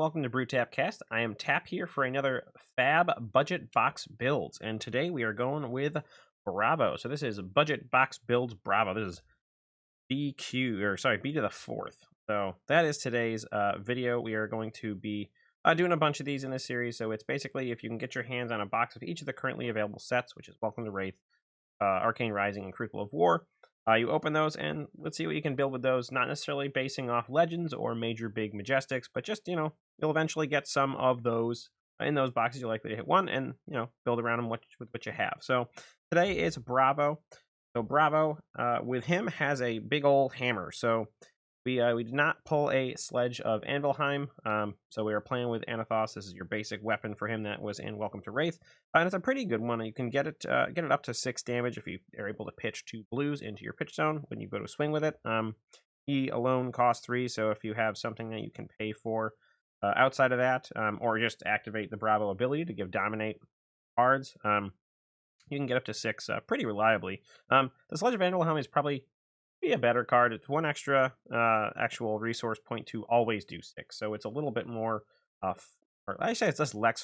welcome to Brew Tapcast. I am Tap here for another Fab Budget Box Builds, and today we are going with Bravo. So this is Budget Box Builds Bravo. This is B to the fourth. So that is today's video. We are going to be doing a bunch of these in this series. So it's basically if you can get your hands on a box of each of the currently available sets, which is Welcome to Rathe, Arcane Rising, and Crucible of War. You open those and let's see what you can build with those, not necessarily basing off legends or major big majestics, but just, you'll eventually get some of those in those boxes. You're likely to hit one and, build around them with what you have. So today is Bravo. So Bravo with him has a big old hammer. So we did not pull a Sledge of Anvilheim, so we are playing with Anathos. This is your basic weapon for him that was in Welcome to Rathe, and it's a pretty good one. You can get it up to 6 damage if you are able to pitch 2 blues into your pitch zone when you go to swing with it. He alone costs 3, so if you have something that you can pay for outside of that, or just activate the Bravo ability to give Dominate cards, you can get up to 6 pretty reliably. The Sledge of Anvilheim is probably be a better card. It's 1 extra actual resource point to always do 6, so it's a little bit more or I say it's less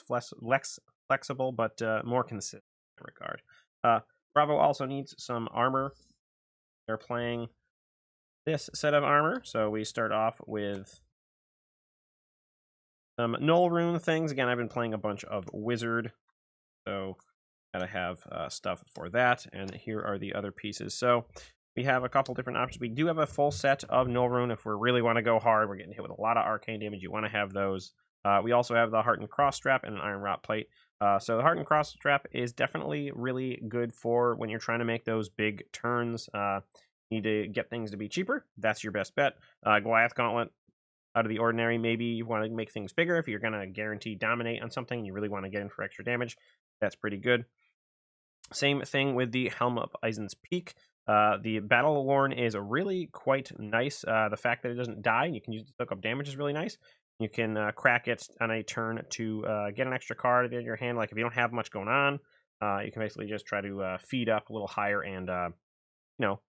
flexible, but more consistent in regard. Bravo also needs some armor. They're playing this set of armor, so we start off with some null rune things. Again, I've been playing a bunch of wizard, so gotta have stuff for that, and here are the other pieces. So we have a couple different options. We do have a full set of Null Rune if we really want to go hard. We're getting hit with a lot of arcane damage. You want to have those. We also have the Heart and Cross Strap and an Iron Rot Plate. So the Heart and Cross Strap is definitely really good for when you're trying to make those big turns. You need to get things to be cheaper. That's your best bet. Goliath Gauntlet, out of the ordinary. Maybe you want to make things bigger if you're going to guarantee Dominate on something and you really want to get in for extra damage. That's pretty good. Same thing with the Helm of Eisen's Peak. The Battle Worn is really quite nice. The fact that it doesn't die and you can use it to soak up damage is really nice. You can crack it on a turn to get an extra card in your hand. Like if you don't have much going on, you can basically just try to feed up a little higher and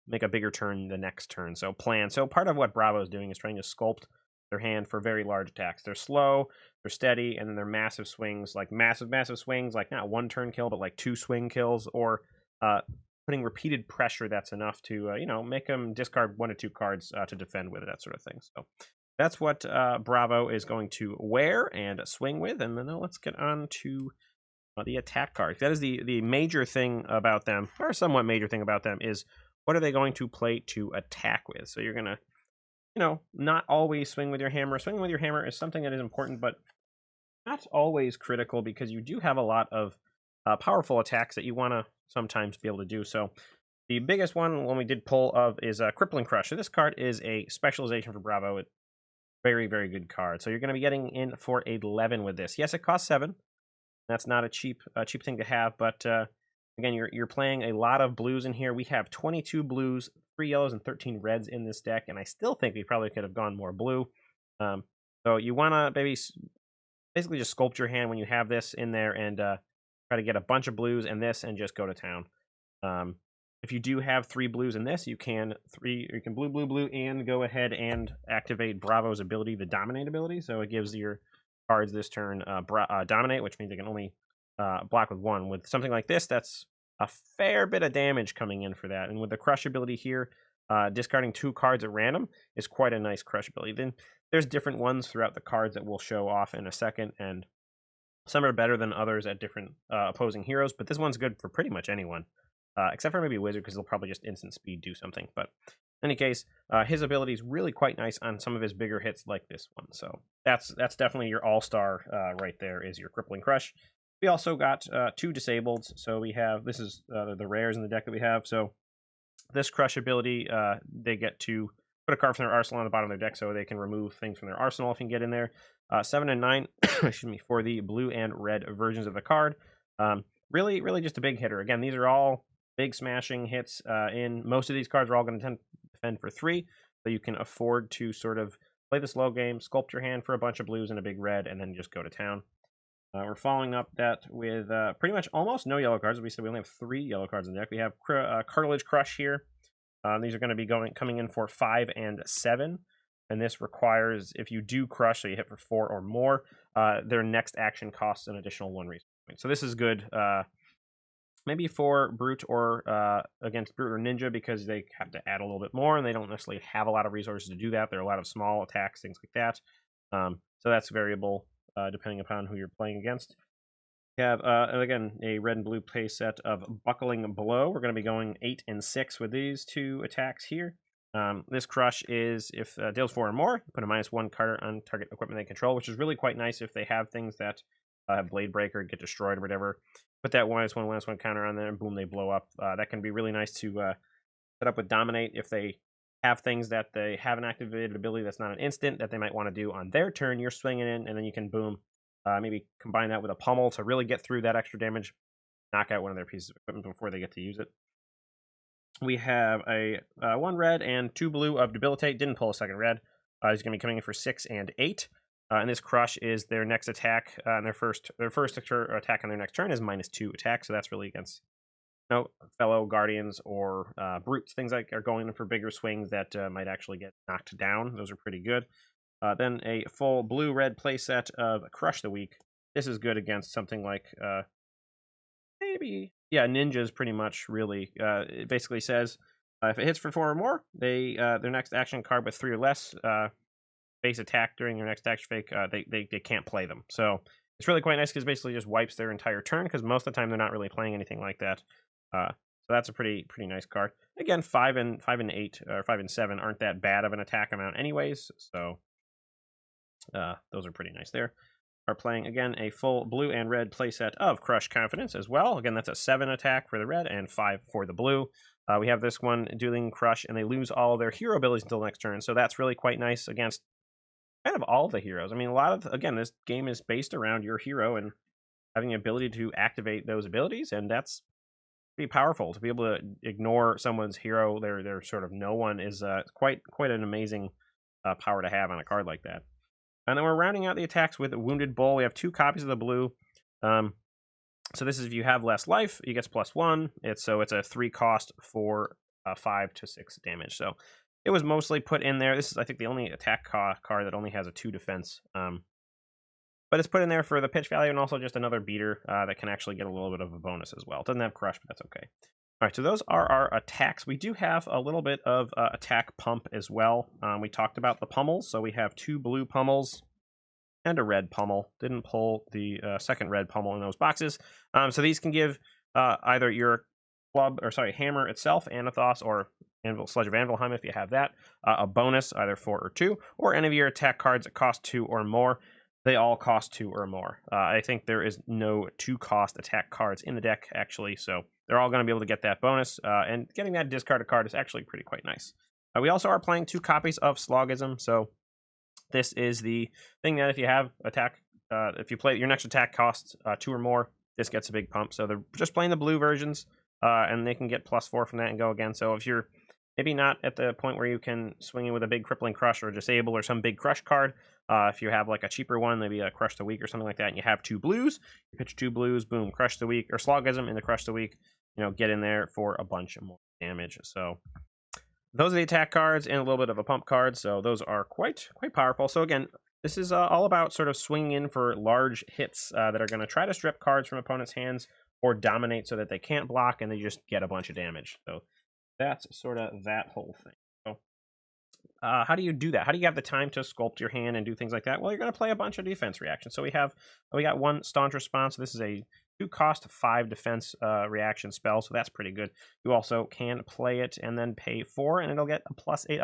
make a bigger turn the next turn. So plan. So part of what Bravo is doing is trying to sculpt their hand for very large attacks. They're slow, they're steady, and then they're massive swings, like massive swings, like not 1 turn kill, but like 2 swing kills, or putting repeated pressure that's enough to make them discard 1 or 2 cards to defend with it, that sort of thing. So that's what Bravo is going to wear and swing with. And then let's get on to the attack cards. That is the major thing about them, or somewhat major thing about them, is what are they going to play to attack with. So you're going to not always swing with your hammer. Swinging with your hammer is something that is important, but not always critical, because you do have a lot of powerful attacks that you want to sometimes be able to do. So the biggest one we did pull of is Crippling Crush. So this card is a specialization for Bravo. It's very, very good card. So you're going to be getting in for 11 with this. Yes, it costs 7. That's not a cheap thing to have, but again, you're playing a lot of blues in here. We have 22 blues, 3 yellows, and 13 reds in this deck, and I still think we probably could have gone more blue. So you want to basically just sculpt your hand when you have this in there and try to get a bunch of blues in this and just go to town. If you do have 3 blues in this, you can blue and go ahead and activate Bravo's ability, the Dominate ability. So it gives your cards this turn Dominate, which means they can only block with 1. With something like this, that's a fair bit of damage coming in for that. And with the Crush ability here, discarding 2 cards at random is quite a nice Crush ability. Then there's different ones throughout the cards that we'll show off in a second, and some are better than others at different opposing heroes, but this one's good for pretty much anyone, except for maybe Wizard, because they'll probably just instant speed do something. But in any case, his ability is really quite nice on some of his bigger hits like this one. So that's definitely your all-star right there, is your Crippling Crush. We also got 2 disabled, so we have, this is the rares in the deck that we have. So this Crush ability, they get to put a card from their arsenal on the bottom of their deck, so they can remove things from their arsenal if you can get in there. 7 and 9, excuse me, for the blue and red versions of the card. Really just a big hitter. Again, these are all big smashing hits. In most of these cards are all going to defend for 3, so you can afford to sort of play the slow game, sculpt your hand for a bunch of blues and a big red, and then just go to town. We're following up that with pretty much almost no yellow cards. We said we only have 3 yellow cards in the deck. We have Cartilage Crush here. These are going to be coming in for 5 and 7. and this requires if you do crush, so you hit for 4 or more, their next action costs an additional 1 resource point. So this is good. Maybe for Brute or against Brute or Ninja, because they have to add a little bit more and they don't necessarily have a lot of resources to do that. There are a lot of small attacks, things like that. So that's variable depending upon who you're playing against. We have, again, a red and blue play set of Buckling Blow. We're going to be going 8 and 6 with these 2 attacks here. This crush is if deals 4 or more, put a -1 card on target equipment they control, which is really quite nice if they have things that have Blade Breaker, get destroyed or whatever. Put that -1 counter on there, and boom, they blow up. That can be really nice to set up with Dominate if they have things that they have an activated ability that's not an instant that they might want to do on their turn. You're swinging in, and then you can boom. Maybe combine that with a pummel to really get through that extra damage, knock out one of their pieces of equipment before they get to use it. We have a 1 red and 2 blue of Debilitate. Didn't pull a second red. He's going to be coming in for 6 and 8. And this crush is their next attack. And their first attack on their next turn is -2 attack. So that's really against fellow guardians or brutes. Things like are going in for bigger swings that might actually get knocked down. Those are pretty good. Then a full blue-red playset of Crush the Weak. This is good against something like ninjas pretty much, really. It basically says if it hits for 4 or more, their next action card with 3 or less base attack during their next action phase, they can't play them. So it's really quite nice because it basically just wipes their entire turn, because most of the time they're not really playing anything like that. So that's a pretty nice card. Again, 5 and 8 or 5 and 7 aren't that bad of an attack amount anyways, so those are pretty nice there. Are playing again a full blue and red playset of Crush Confidence as well. Again, that's a 7 attack for the red and 5 for the blue. We have this one dealing Crush, and they lose all their hero abilities until next turn. So that's really quite nice against kind of all the heroes. I mean, a lot of, again, this game is based around your hero and having the ability to activate those abilities, and that's pretty powerful. To be able to ignore someone's hero, their sort of no one, is quite an amazing power to have on a card like that. And then we're rounding out the attacks with Wounded Bull. We have 2 copies of the blue. So this is if you have less life, you get +1. It's a 3 cost for 5 to 6 damage. So it was mostly put in there. This is, I think, the only attack card that only has a 2 defense. But it's put in there for the pitch value and also just another beater that can actually get a little bit of a bonus as well. It doesn't have Crush, but that's okay. All right, so those are our attacks. We do have a little bit of attack pump as well. We talked about the pummels, so we have 2 blue pummels and a red pummel. Didn't pull the second red pummel in those boxes. So these can give either your hammer itself, Anathos, or Sledge of Anvilheim if you have that, a bonus, either 4 or 2, or any of your attack cards that cost 2 or more. They all cost 2 or more. I think there is no 2-cost attack cards in the deck, actually, so they're all going to be able to get that bonus, and getting that discarded card is actually pretty quite nice. We also are playing 2 copies of Slogism, so this is the thing that if you have attack, if you play your next attack costs 2 or more, this gets a big pump. So they're just playing the blue versions, and they can get +4 from that and go again. So if you're maybe not at the point where you can swing in with a big Crippling Crush or Disable or some big Crush card, if you have like a cheaper one, maybe a Crush the Weak or something like that, and you have 2 blues, you pitch 2 blues, boom, Crush the Weak, or Slogism in the Crush the Weak, get in there for a bunch more damage. So those are the attack cards and a little bit of a pump card, so those are quite powerful. So again, this is all about sort of swinging in for large hits that are going to try to strip cards from opponents' hands or dominate so that they can't block and they just get a bunch of damage. So that's sort of that whole thing. So how do you do that? How do you have the time to sculpt your hand and do things like that? Well, you're going to play a bunch of defense reactions. So we got 1 Staunch Response. This is a 2-cost 5 defense reaction spell, so that's pretty good. You also can play it and then pay 4, and it'll get a +3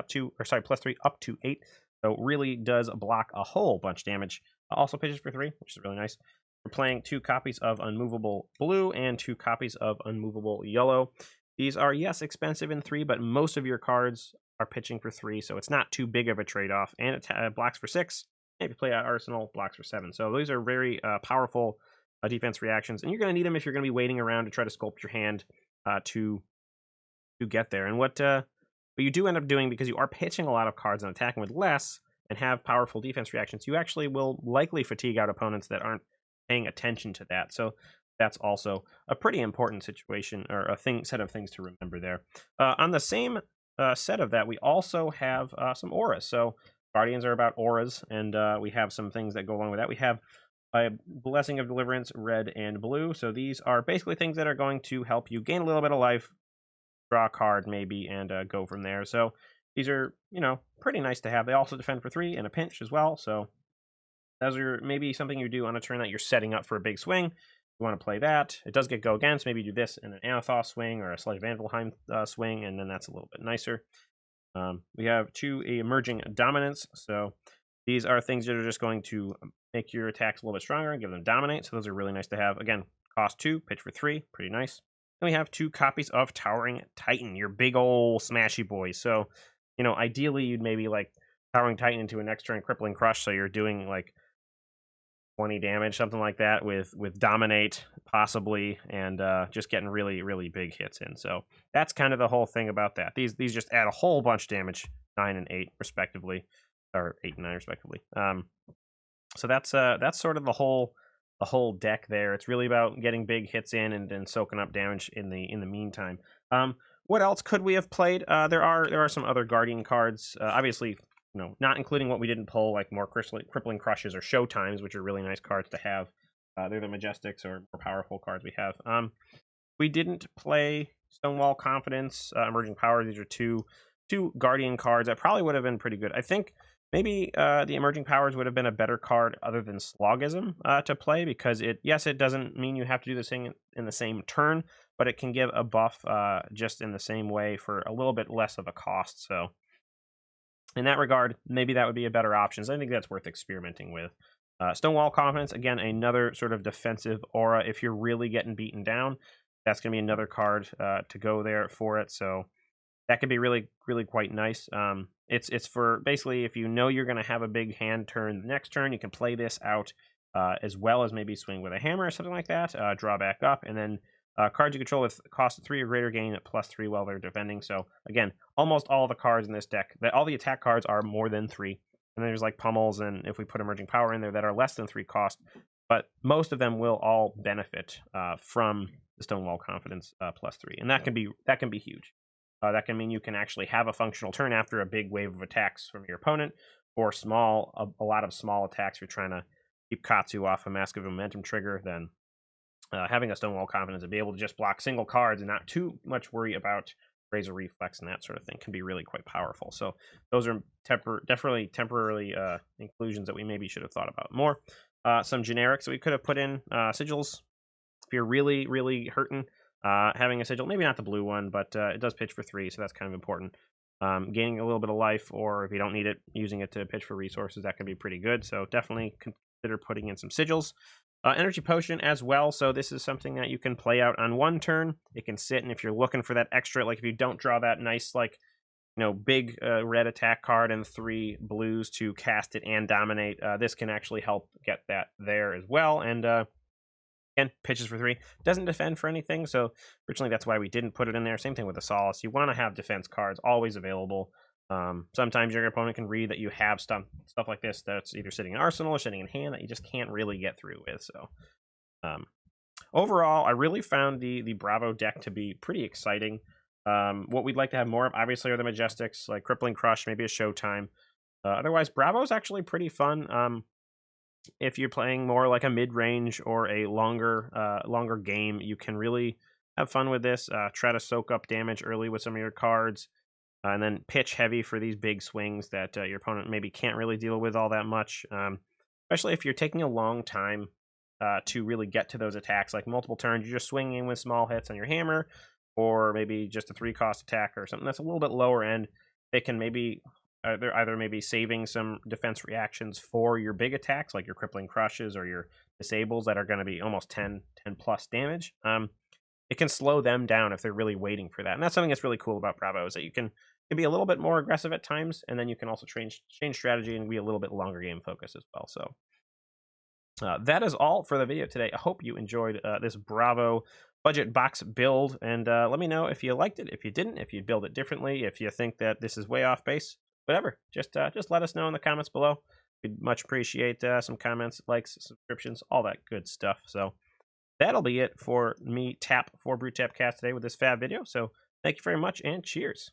up to 8. So it really does block a whole bunch of damage. Also pitches for 3, which is really nice. We're playing 2 copies of Unmovable Blue and 2 copies of Unmovable Yellow. These are, yes, expensive in 3, but most of your cards are pitching for 3, so it's not too big of a trade-off. And it blocks for 6. And if you play Arsenal, blocks for 7. So these are very powerful defense reactions, and you're going to need them if you're going to be waiting around to try to sculpt your hand to get there. And what you do end up doing, because you are pitching a lot of cards and attacking with less and have powerful defense reactions, you actually will likely fatigue out opponents that aren't paying attention to that. So that's also a pretty important situation, or set of things to remember there. On the same set of that, we also have some auras. So Guardians are about auras, and we have some things that go along with that. We have a Blessing of Deliverance, red and blue. So these are basically things that are going to help you gain a little bit of life, draw a card maybe, and go from there. So these are, you know, pretty nice to have. They also defend for 3 and a pinch as well. So those are maybe something you do on a turn that you're setting up for a big swing. You want to play that. It does get go against. Maybe you do this in an Anathoth swing or a Sledge of Anvilheim swing, and then that's a little bit nicer. We have 2 emerging dominance. So these are things that are just going to make your attacks a little bit stronger and give them dominate. So those are really nice to have. Again, cost 2, pitch for 3, pretty nice. Then we have 2 copies of Towering Titan, your big ol' smashy boys. So, you know, ideally you'd maybe like Towering Titan into a next turn Crippling Crush, so you're doing like 20 damage, something like that, with Dominate possibly, and just getting really, really big hits in. So that's kind of the whole thing about that. These just add a whole bunch of damage, 9 and 8 respectively, or 8 and 9 respectively. So that's sort of the whole deck there. It's really about getting big hits in and then soaking up damage in the meantime. What else could we have played? There are some other Guardian cards, obviously. You know, not including what we didn't pull, like more Crippling Crushes or Showtimes, which are really nice cards to have. They're the Majestics or more powerful cards we have. We didn't play Stonewall Confidence, Emerging Power. These are two Guardian cards that probably would have been pretty good. I think maybe the Emerging Powers would have been a better card other than Slogism to play, because it doesn't mean you have to do this thing in the same turn, but it can give a buff just in the same way for a little bit less of a cost. So in that regard, maybe that would be a better option. So I think that's worth experimenting with. Stonewall Confidence, again, another sort of defensive aura. If you're really getting beaten down, that's going to be another card to go there for it. So that could be really, really quite nice. It's for basically if you know you're going to have a big hand turn the next turn, you can play this out as well as maybe swing with a hammer or something like that. Draw back up, and then cards you control with cost 3 or greater gain at +3 while they're defending. So again, almost all the cards in this deck, all the attack cards are more than 3. And there's like Pummels, and if we put Emerging Power in there, that are less than 3 cost. But most of them will all benefit from the Stonewall Confidence +3, and that can be huge. That can mean you can actually have a functional turn after a big wave of attacks from your opponent, or a lot of small attacks. You're trying to keep Katsu off a Mask of Momentum trigger, then having a Stonewall Confidence and be able to just block single cards and not too much worry about Razor Reflex and that sort of thing can be really quite powerful. So those are definitely temporarily inclusions that we maybe should have thought about more. Some generics that we could have put in, sigils. If you're really, really hurting, having a sigil, maybe not the blue one, but it does pitch for 3, so that's kind of important. Gaining a little bit of life, or if you don't need it, using it to pitch for resources, that can be pretty good. So definitely consider putting in some sigils. Energy Potion as well. So this is something that you can play out on one turn. It can sit, and if you're looking for that extra, like if you don't draw that nice, like, you know, big red attack card and 3 blues to cast it and dominate, this can actually help get that there as well. And again, pitches for 3. Doesn't defend for anything, so originally that's why we didn't put it in there. Same thing with the Solace. You want to have defense cards always available. Sometimes your opponent can read that you have stuff like this that's either sitting in arsenal or sitting in hand that you just can't really get through with. So overall, I really found the Bravo deck to be pretty exciting. What we'd like to have more of, obviously, are the Majestics, like Crippling Crush, maybe a Showtime. Otherwise, Bravo's actually pretty fun. If you're playing more like a mid-range or a longer game, you can really have fun with this. Try to soak up damage early with some of your cards. And then pitch heavy for these big swings that your opponent maybe can't really deal with all that much. Especially if you're taking a long time to really get to those attacks, like multiple turns, you're just swinging with small hits on your hammer, or maybe just a 3-cost attack or something that's a little bit lower end. They can maybe they're either maybe saving some defense reactions for your big attacks, like your Crippling Crushes or your Disables that are going to be almost 10 plus damage. It can slow them down if they're really waiting for that. And that's something that's really cool about Bravo, is that you can be a little bit more aggressive at times, and then you can also change strategy and be a little bit longer game focus as well. So that is all for the video today. I hope you enjoyed this Bravo budget box build, and let me know if you liked it, if you didn't, if you'd build it differently, if you think that this is way off base, whatever. Just let us know in the comments below. We'd much appreciate some comments, likes, subscriptions, all that good stuff. So that'll be it for me, Tap for Brew Tap Cast today with this fab video. So thank you very much, and cheers.